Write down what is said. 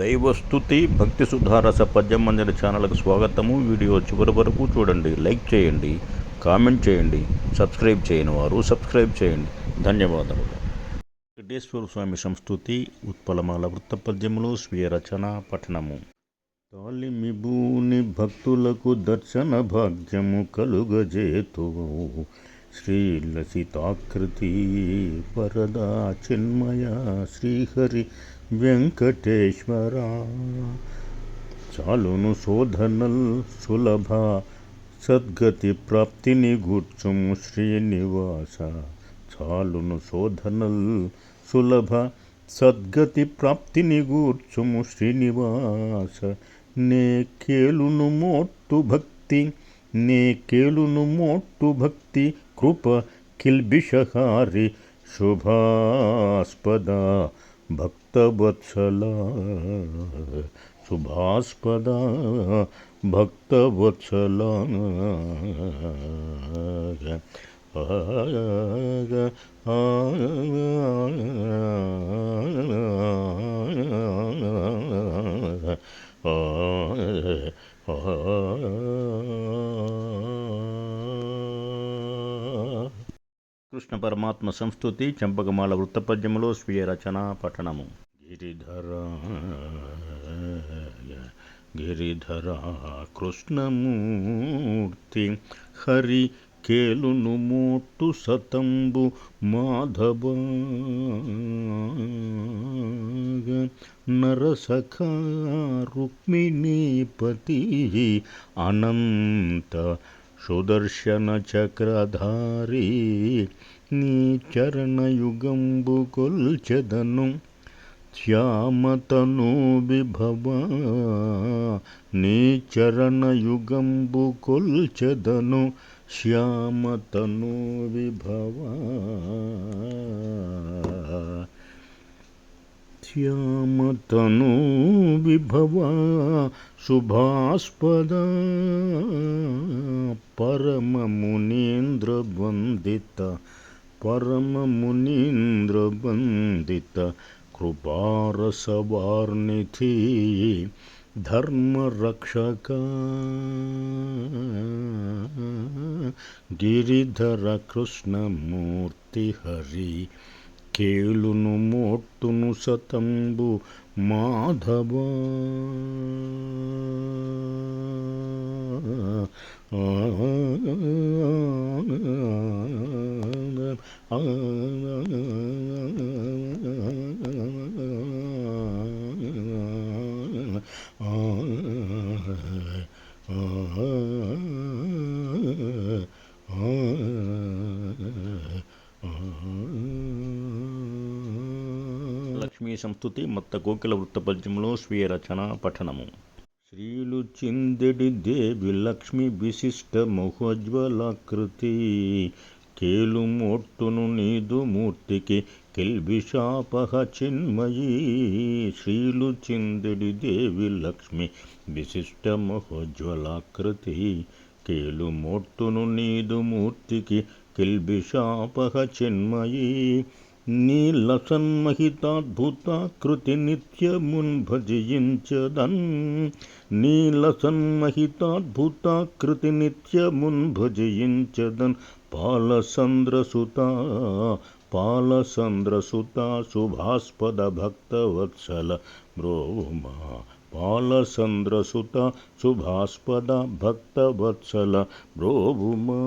దైవస్తుతి భక్తి సుధారస పద్యం మందిర ఛానల్కు స్వాగతము. వీడియో చివరి వరకు చూడండి, లైక్ చేయండి, కామెంట్ చేయండి. సబ్స్క్రైబ్ చేయని వారు సబ్స్క్రైబ్ చేయండి. ధన్యవాదములు. వెంకటేశ్వర స్వామి సంస్తుతి ఉత్పలమాల వృత్త పద్యములు స్వీయ రచన పఠనము. తాలిమిబూని భక్తులకు దర్శన భాగ్యము కలుగజేతు శ్రీలసితాకృతి వరదా చిన్మయ శ్రీహరి వెంకటేశ్వర. చాలును శోధనల్ సులభ సద్గతి ప్రాప్తిని గూర్చుము శ్రీనివాస. చాలును శోధనల్ సులభ సద్గతి ప్రాప్తిని గూర్చుము శ్రీనివాస. నే కేలును మోట్టు భక్తి, నే కేలును మోట్టు భక్తి కృప కిల్బిషహారి శుభాస్పద భక్తవత్సల. శుభాస్పద భక్తవత్సల. కృష్ణ పరమాత్మ సంస్తుతి చంపకమాల వృత్తపద్యములో స్వీయ రచన పఠనము. గిరిధర కృష్ణమూర్తి హరి కేలును మోట్టు సతంబు మాధవ. నరసఖ రుక్మిణీపతి అనంత సుదర్శన చక్రధారి. నీ చరణయుగంబు కొల్చెదను శ్యామతను విభవ. నీ చరణయుగంబు కొల్చెదను శ్యామతను విభవ. శ్యామతను విభవ శుభాస్పద పరమ మునీంద్ర వందిత. పరమ మునీంద్ర వందిత కృపారసవార్నిధి ధర్మరక్షక. గిరిధర కృష్ణమూర్తి హరి కేలును మోట్టును సతంబు మాధవ. లక్ష్మీ సంస్తుతి మత్త కోకిల వృత్తపద్యములో స్వీయ రచన పఠనము. శ్రీలు చిందెడి దేవి లక్ష్మి విశిష్ట మహోజ్వలాకృతి. కేలు మోట్టును నీదు మూర్తికి కిల్బిషాపహ చిన్మయీ. శ్రీలు చిందెడి దేవి లక్ష్మి విశిష్ట మహోజ్వలాకృతి. కేలు మోట్టును నీదు మూర్తికి కిల్బిషాపహ చిన్మయీ. నీల సన్మహితాద్భుతాకృతి నిత్యమున్ భజించదన్. నీల సన్మహితాద్భుతాకృతి నిత్యమున్ భజించదన్. పాలసంద్రసుత పాలసంద్రసుత శుభాస్పద భక్తవత్సల బ్రోమా. పాలసంద్రసుత శుభాస్పద భక్తవత్సల బ్రోవుమా.